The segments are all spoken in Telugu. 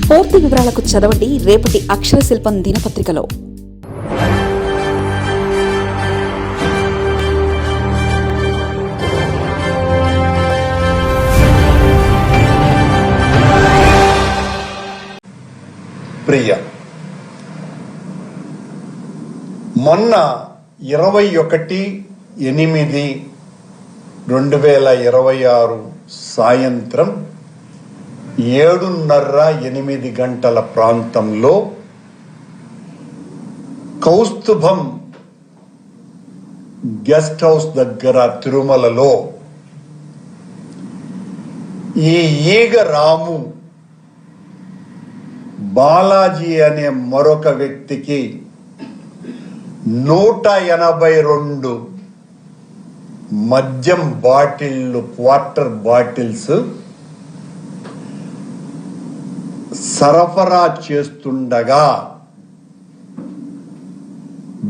పూర్తి వివరాలకు చదవండి రేపటి అక్షర శిల్పం దినపత్రికలో. ప్రియ, మొన్న 21/8/2026 సాయంత్రం 7:30-8 గంటల ప్రాంతంలో కౌస్తుభం గెస్ట్ హౌస్ దగ్గర తిరుమలలో ఈ ఈగ రాము బాలాజీ అనే మరొక వ్యక్తికి 182 మద్యం బాటిళ్లు, క్వార్టర్ బాటిల్స్ సరఫరా చేస్తుండగా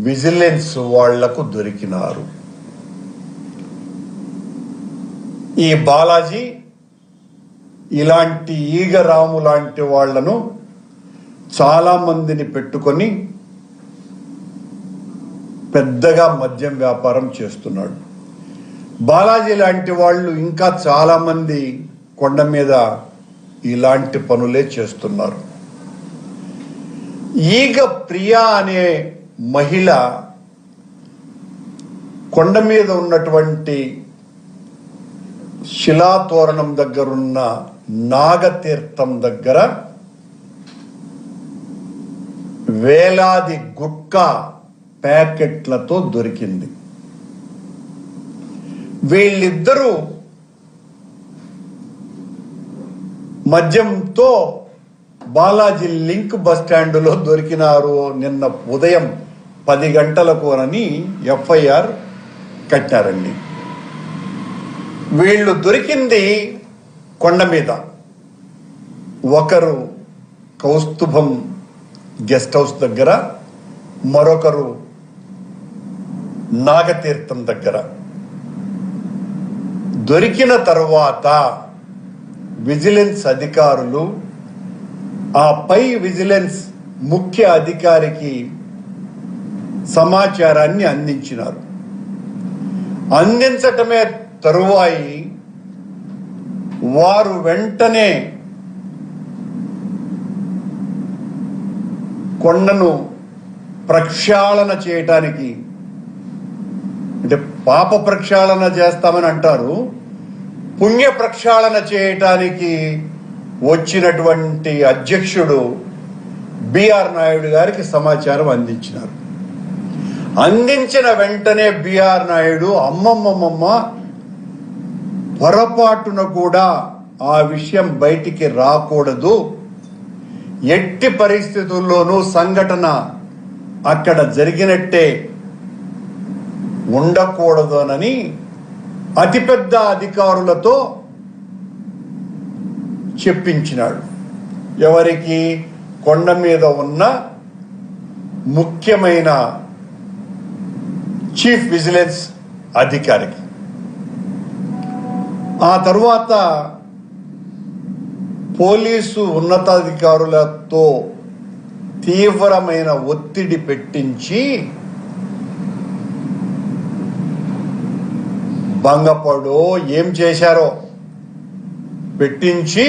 విజిలెన్స్ వాళ్లకు దొరికినారు. ఈ బాలాజీ ఇలాంటి ఈగరాము లాంటి వాళ్లను చాలా మందిని పెట్టుకొని పెద్దగా మద్యం వ్యాపారం చేస్తున్నాడు. బాలాజీ లాంటి వాళ్ళు ఇంకా చాలా మంది కొండ మీద ఇలాంటి పనులే చేస్తున్నారు. ఈగ ప్రియా అనే మహిళ కొండ మీద ఉన్నటువంటి శిలాతోరణం దగ్గరున్న నాగతీర్థం దగ్గర వేలాది గుట్కా ప్యాకెట్లతో దొరికింది. వీళ్ళిద్దరూ మద్యంతో బాలాజీ లింక్ బస్ స్టాండ్లో దొరికినారు నిన్న ఉదయం 10 గంటలకు అని ఎఫ్ఐఆర్ కట్టారండి. వీళ్ళు దొరికింది కొండ మీద, ఒకరు కౌస్తుభం గెస్ట్ హౌస్ దగ్గర, మరొకరు నాగతీర్థం దగ్గర. దొరికిన తరువాత విజిలెన్స్ అధికారులు ఆ పై విజిలెన్స్ ముఖ్య అధికారికి సమాచారాన్ని అందించినారు. అందించటమే తరువాయి వారు వెంటనే కొండను ప్రక్షాళన చేయటానికి, అంటే పాప ప్రక్షాళన చేస్తామని అంటారు, పుణ్య ప్రక్షాళన చేయటానికి వచ్చినటువంటి అధ్యక్షుడు బిఆర్ నాయుడు గారికి సమాచారం అందించినారు. అందించిన వెంటనే బిఆర్ నాయుడు అమ్మమ్మమ్మ పొరపాటున కూడా ఆ విషయం బయటికి రాకూడదు, ఎట్టి పరిస్థితుల్లోనూ సంఘటన అక్కడ జరిగినట్టే ఉండకూడదోనని అతిపెద్ద అధికారులతో చెప్పించినాడు. ఎవరికి? కొండ మీద ఉన్న ముఖ్యమైన చీఫ్ విజిలెన్స్ అధికారికి. ఆ తరువాత పోలీసు ఉన్నతాధికారులతో తీవ్రమైన ఒత్తిడి పెట్టించి భంగపడో ఏం చేశారో పెట్టించి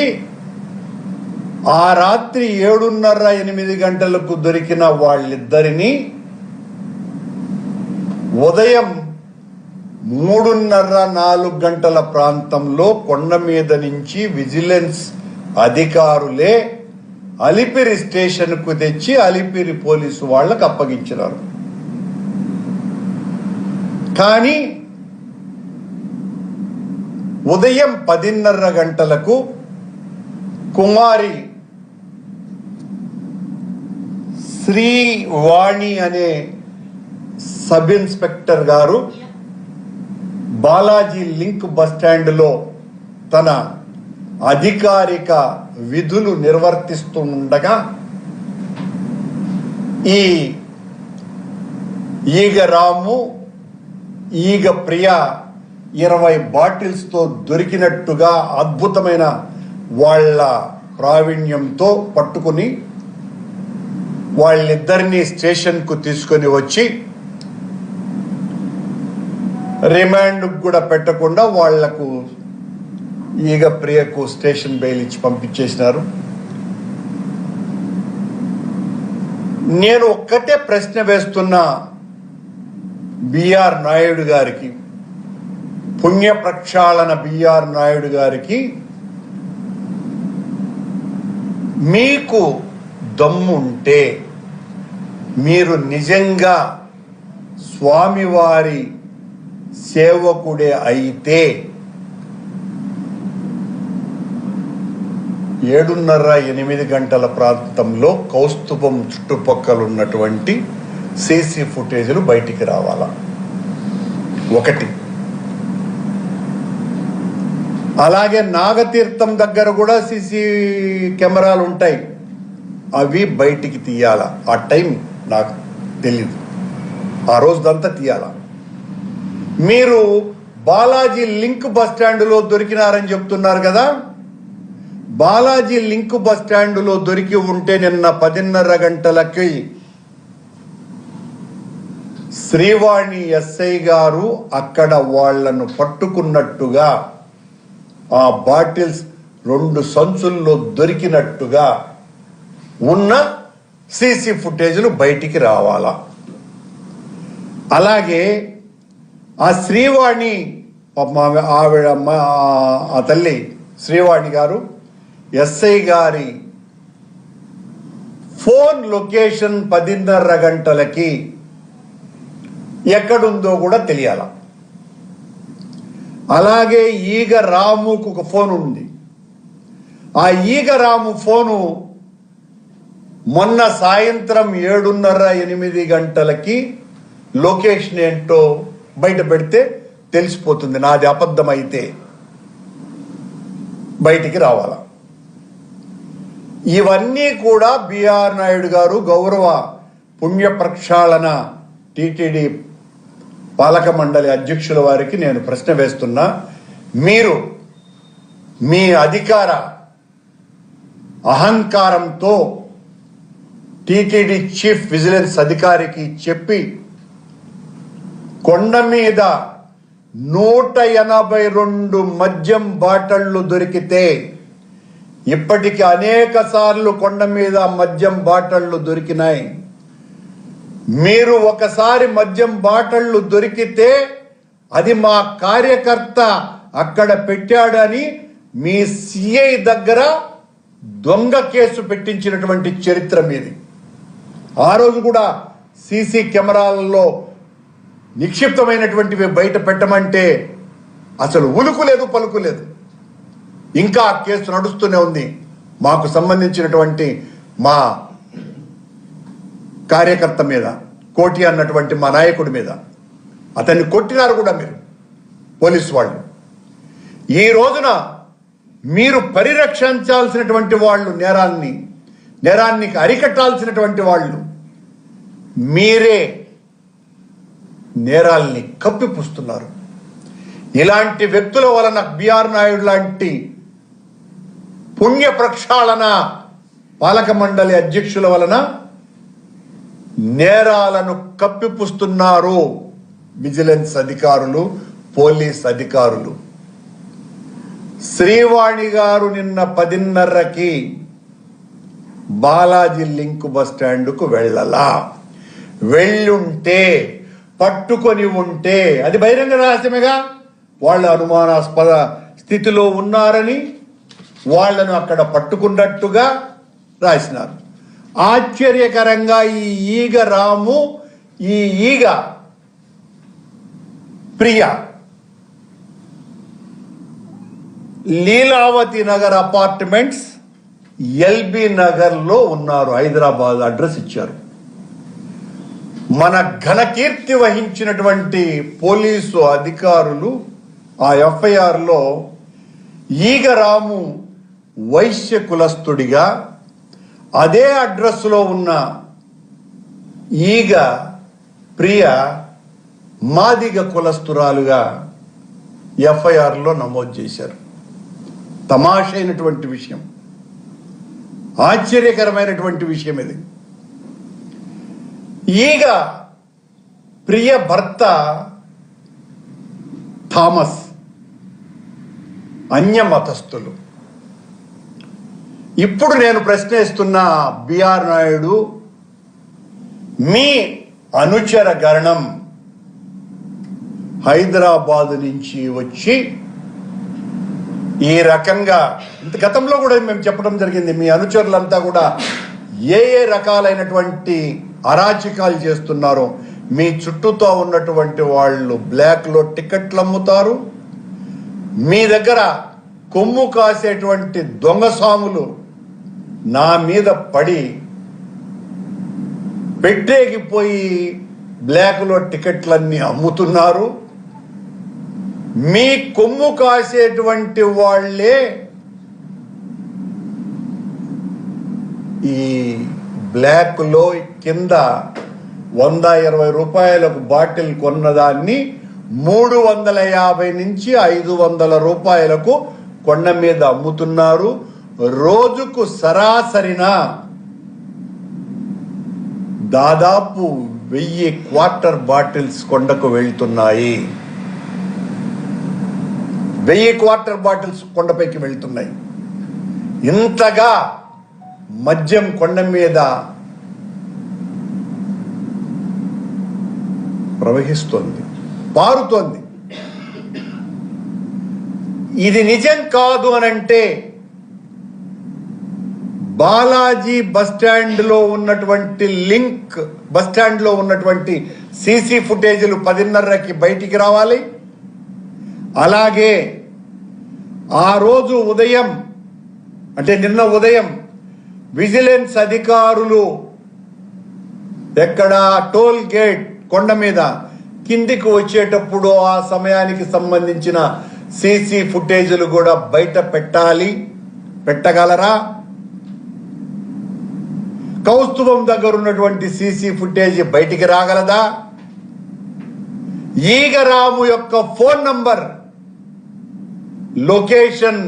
ఆ రాత్రి 7:30-8 గంటలకు దొరికిన వాళ్ళిద్దరిని ఉదయం 3:30-4 గంటల ప్రాంతంలో కొండ మీద నుంచి విజిలెన్స్ అధికారులే అలిపిరి స్టేషన్కు తెచ్చి అలిపిరి పోలీసు వాళ్ళకు అప్పగించినారు. కానీ ఉదయం 10:30 గంటలకు కుమారి శ్రీవాణి అనే సబ్ ఇన్స్పెక్టర్ గారు బాలాజీ లింక్ బస్ స్టాండ్లో తన అధికారిక విధులు నిర్వర్తిస్తూ ఉండగా ఈ ఈగ రాము, ఈగ ప్రియ 20 బాటిల్స్తో దొరికినట్టుగా అద్భుతమైన వాళ్ళ ప్రావీణ్యంతో పట్టుకుని వాళ్ళిద్దరినీ స్టేషన్కు తీసుకొని వచ్చి రిమాండ్ కూడా పెట్టకుండా వాళ్లకు ఈగ ప్రియకు స్టేషన్ బెయిల్ ఇచ్చి పంపించేసినారు. నేను ఒక్కటే ప్రశ్న వేస్తున్నా బిఆర్ నాయుడు గారికి, పుణ్య ప్రక్షాళన బిఆర్ నాయుడు గారికి, మీకు దమ్ముంటే మీరు నిజంగా స్వామివారి సేవకుడే అయితే 7:30-8 గంటల ప్రాంతంలో కౌస్తుభం చుట్టుపక్కల ఉన్నటువంటి సీసీ ఫుటేజీలు బయటికి రావాలా. ఒకటి. అలాగే నాగతీర్థం దగ్గర కూడా సీసీ కెమెరాలు ఉంటాయి, అవి బయటికి తీయాలా. ఆ టైం నాకు తెలీదు, ఆ రోజుదంతా తీయాలా. మీరు బాలాజీ లింక్ బస్ స్టాండ్లో దొరికినారని చెప్తున్నారు కదా, బాలాజీ లింక్ బస్ స్టాండ్లో దొరికి ఉంటే నిన్న 10:30 గంటలకి శ్రీవాణి ఎస్ఐ గారు అక్కడ వాళ్లను పట్టుకున్నట్టుగా, ఆ బాటిల్స్ 2 సంచుల్లో దొరికినట్టుగా ఉన్న సీసీ ఫుటేజ్లు బయటికి రావాలా. అలాగే ఆ శ్రీవాణి ఆవిడ ఆ తల్లి శ్రీవాణి గారు ఎస్ఐ గారి ఫోన్ లొకేషన్ 10:30 గంటలకి ఎక్కడుందో కూడా తెలియాల. అలాగే ఈగ రాముకు ఒక ఫోన్ ఉంది, ఆ ఈగ రాము ఫోను మొన్న సాయంత్రం 7:30-8 గంటలకి లొకేషన్ ఏంటో బయట పెడితే తెలిసిపోతుంది. నాది అబద్ధమైతే బయటికి రావాలా. ఇవన్నీ కూడా బిఆర్ నాయుడు గారు గౌరవ పుణ్య ప్రక్షాళన టిటిడి పాలక మండలి అధ్యక్షుల వారికి నేను ప్రశ్న వేస్తున్నా. మీరు మీ అధికార అహంకారంతో టిటిడి చీఫ్ విజిలెన్స్ అధికారికి చెప్పి కొండ మీద 182 మద్యం బాటళ్లు దొరికితే, ఇప్పటికి అనేక సార్లు కొండ మీద మద్యం బాటళ్లు దొరికినాయి. మీరు ఒకసారి మద్యం బాటళ్లు దొరికితే అది మా కార్యకర్త అక్కడ పెట్టాడని మీ సిఐ దగ్గర దొంగ కేసు పెట్టించినటువంటి చరిత్ర మీది. ఆ రోజు కూడా సీసీ కెమెరాలలో నిక్షిప్తమైనటువంటివి బయట పెట్టమంటే అసలు ఉలుకు లేదు, పలుకు లేదు. ఇంకా ఆ కేసు నడుస్తూనే ఉంది. మాకు సంబంధించినటువంటి మా కార్యకర్త మీద, కోటి అన్నటువంటి మా నాయకుడి మీద అతన్ని కొట్టినారు కూడా మీరు పోలీసు వాళ్ళు. ఈ రోజున మీరు పరిరక్షించాల్సినటువంటి వాళ్ళు, నేరాన్ని అరికట్టాల్సినటువంటి వాళ్ళు మీరే నేరాల్ని కప్పిపుస్తున్నారు. ఇలాంటి వ్యక్తుల వలన బిఆర్ నాయుడు లాంటి పుణ్య ప్రక్షాళన పాలక మండలి అధ్యక్షుల వలన నేరాలను కప్పిపుస్తున్నారు విజిలెన్స్ అధికారులు, పోలీస్ అధికారులు. శ్రీవాణి గారు నిన్న 10:30కి బాలాజీ లింక్ బస్ స్టాండ్కు వెళ్ళలా. వెళ్ళుంటే, పట్టుకొని ఉంటే, అది బహిరంగ రహస్యమేగా, వాళ్ళు అనుమానాస్పద స్థితిలో ఉన్నారని వాళ్లను అక్కడ పట్టుకున్నట్టుగా రాసినారు. ఆశ్చర్యకరంగా ఈ ఈగ రాము, ఈ ఈగ ప్రియ లీలావతి నగర్ అపార్ట్మెంట్స్ ఎల్బీ నగర్లో ఉన్నారు. హైదరాబాద్ అడ్రస్ ఇచ్చారు. మన ఘనకీర్తి వహించినటువంటి పోలీసు అధికారులు ఆ ఎఫ్ఐఆర్లో ఈగ రాము వైశ్య కులస్తుడిగా, అదే అడ్రస్లో ఉన్న ఈగ ప్రియ మాదిగ కులస్తురాలుగా ఎఫ్ఐఆర్లో నమోదు చేశారు. తమాషైనటువంటి విషయం. ఆశ్చర్యకరమైనటువంటి విషయం ఇది. ఈగ ప్రియ భర్త థామస్ అన్య మతస్థులు. ఇప్పుడు నేను ప్రశ్నిస్తున్న బిఆర్ నాయుడు, మీ అనుచర గణం హైదరాబాద్ నుంచి వచ్చి ఈ రకంగా గతంలో కూడా మేము చెప్పడం జరిగింది, మీ అనుచరులంతా కూడా ఏ రకాలైనటువంటి అరాచకాలు చేస్తున్నారో, మీ చుట్టూతో ఉన్నటువంటి వాళ్ళు బ్లాక్లో టికెట్లు అమ్ముతారు, మీ దగ్గర కొమ్ము కాసేటువంటి దొంగ స్వాములు నా మీద పడి పెట్టేకిపోయి బ్లాక్లో టికెట్లన్నీ అమ్ముతున్నారు. మీ కొమ్ము కాసేటువంటి వాళ్ళే ఈ బ్లాక్లో కింద 120 రూపాయలకు బాటిల్ కొన్నదాన్ని 350 నుంచి 500 రూపాయలకు కొండ మీద అమ్ముతున్నారు. రోజుకు సరాసరిన దాదాపు 1000 క్వార్టర్ బాటిల్స్ కొండకు వెళ్తున్నాయి. 1000 క్వార్టర్ బాటిల్స్ కొండపైకి వెళ్తున్నాయి. ఇంతగా మద్యం కొండ మీద ప్రవహిస్తోంది, పారుతోంది. ఇది నిజం కాదు అనంటే బాలాజీ బస్టాండ్లో ఉన్నటువంటి బస్టాండ్లో ఉన్నటువంటి సీసీ ఫుటేజీలు 10:30కి బయటికి రావాలి. అలాగే ఆ రోజు ఉదయం అంటే నిన్న ఉదయం విజిలెన్స్ అధికారులు ఎక్కడ టోల్ గేట్ కొండ మీద కిందికి వచ్చేటప్పుడు ఆ సమయానికి సంబంధించిన సీసీ ఫుటేజీలు కూడా బయట పెట్టగలరా? కౌస్తుభం దగ్గర ఉన్నటువంటి సీసీ ఫుటేజ్ బయటికి రాగలదా? ఈగరాము యొక్క ఫోన్ నంబర్ లొకేషన్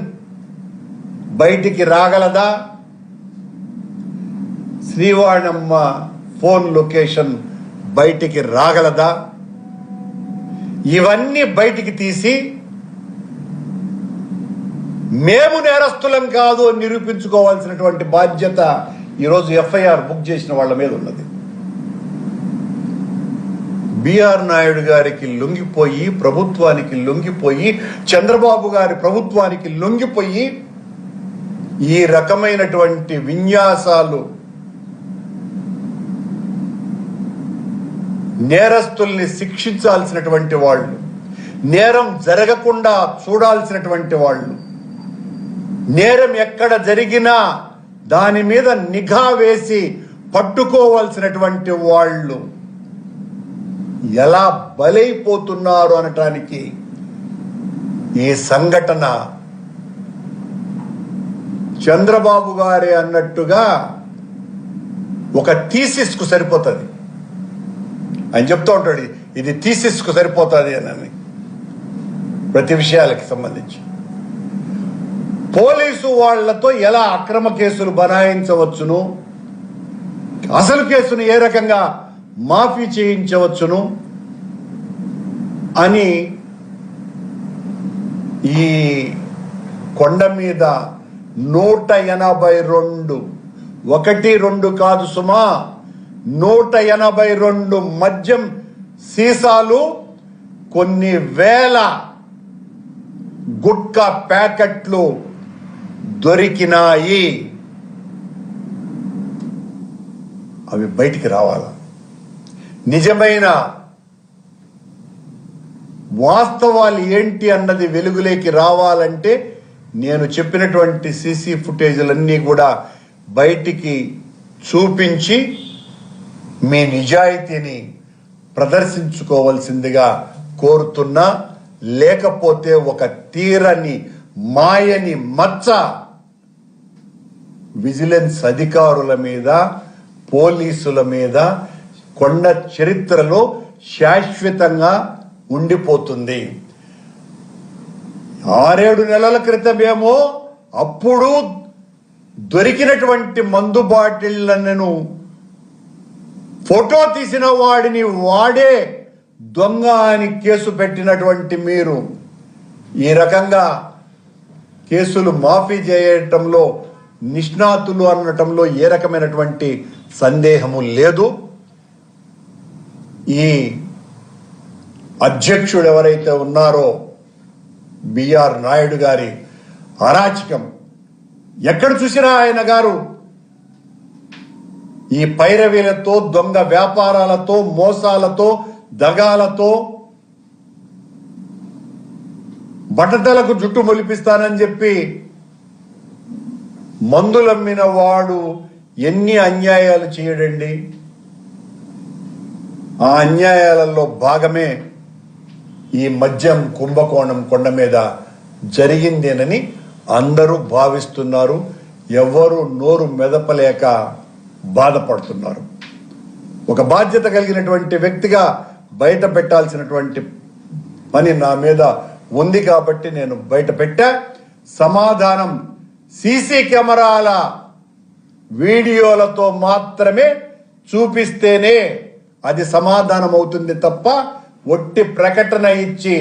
బయటికి రాగలదా? శ్రీవాణమ్మ ఫోన్ లొకేషన్ బయటికి రాగలదా? ఇవన్నీ బయటికి తీసి మేము నేరస్తులం కాదు అని నిరూపించుకోవాల్సినటువంటి బాధ్యత ఈరోజు ఎఫ్ఐఆర్ బుక్ చేసిన వాళ్ళ మీద ఉన్నది. బిఆర్ నాయుడు గారికి లొంగిపోయి, ప్రభుత్వానికి లొంగిపోయి, చంద్రబాబు గారి ప్రభుత్వానికి లొంగిపోయి ఈ రకమైనటువంటి విన్యాసాలు, నేరస్తుల్ని శిక్షించాల్సినటువంటి వాళ్ళు, నేరం జరగకుండా చూడాల్సినటువంటి వాళ్ళు, నేరం ఎక్కడ జరిగినా దాని మీద నిఘా వేసి పట్టుకోవాల్సినటువంటి వాళ్ళు ఎలా బలైపోతున్నారు అనటానికి ఈ సంఘటన చంద్రబాబు గారే అన్నట్టుగా ఒక థీసిస్కు సరిపోతుంది. ఆయన చెప్తూ ఉంటాడు, ఇది థీసిస్కు సరిపోతుంది అని ప్రతి విషయాలకి సంబంధించి. పోలీసు వాళ్లతో ఎలా అక్రమ కేసులు బనాయించవచ్చును, అసలు కేసును ఏ రకంగా మాఫీ చేయించవచ్చును అని ఈ కొండ మీద 182, 1-2 కాదు సుమా, 182 మద్యం సీసాలు, కొన్ని వేల గుట్కా ప్యాకెట్లు దొరికినాయి. అవి బయటికి రావాలా? నిజమైన వాస్తవాలు ఏంటి అన్నది వెలుగులోకి రావాలంటే నేను చెప్పినటువంటి సీసీ ఫుటేజీలన్నీ కూడా బయటికి చూపించి మీ నిజాయితీని ప్రదర్శించుకోవాల్సిందిగా కోరుతున్నా. లేకపోతే ఒక తీరని మాయని మచ్చ విజిలెన్స్ అధికారుల మీద, పోలీసుల మీద కొండ చరిత్రలో శాశ్వతంగా ఉండిపోతుంది. 6-7 నెలల క్రితమేమో అప్పుడు దొరికినటువంటి మందు బాటిళ్లను ఫోటో తీసిన వాడిని వాడే దొంగ అని కేసు పెట్టినటువంటి మీరు ఈ రకంగా కేసులు మాఫీ చేయటంలో నిష్ణాతులు అనటంలో ఏ రకమైనటువంటి సందేహము లేదు. ఈ అధ్యక్షుడు ఎవరైతే ఉన్నారో బిఆర్ నాయుడు గారి అరాచకం ఎక్కడ చూసినా ఆయన గారు ఈ పైరవీలతో, దొంగ వ్యాపారాలతో, మోసాలతో, దగాలతో బట్టతలకు జుట్టు మొలిపిస్తానని చెప్పి మందులమ్మిన వాడు ఎన్ని అన్యాయాలు చేయడండి. ఆ అన్యాయాలలో భాగమే ఈ మద్యం కుంభకోణం కొండ మీద జరిగిందేనని అందరూ భావిస్తున్నారు. ఎవరు నోరు మెదపలేక బాధపడుతున్నారు. ఒక బాధ్యత కలిగినటువంటి వ్యక్తిగా బయట పెట్టాల్సినటువంటి పని నా మీద ఉంది కాబట్టి నేను బయట పెట్టా. సమాధానం సీసీ కెమెరాల వీడియోలతో మాత్రమే చూపిస్తేనే అది సమాధానం అవుతుంది తప్ప ఒట్టి ప్రకటన ఇచ్చి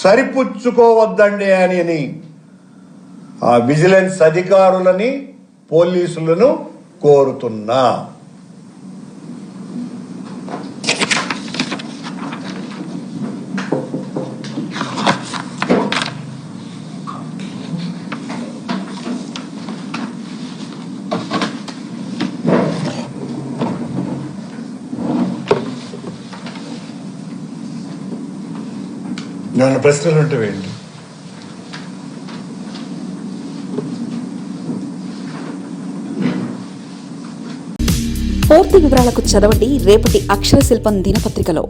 సరిపుచ్చుకోవద్దండి అని ఆ విజిలెన్స్ అధికారులని, పోలీసులను కోరుతున్నా. నన్ను ప్రశ్నలు ఉంటే వేయండి. పూర్తి వివరాలకు చదవండి రేపటి అక్షర శిల్పం దినపత్రికలో.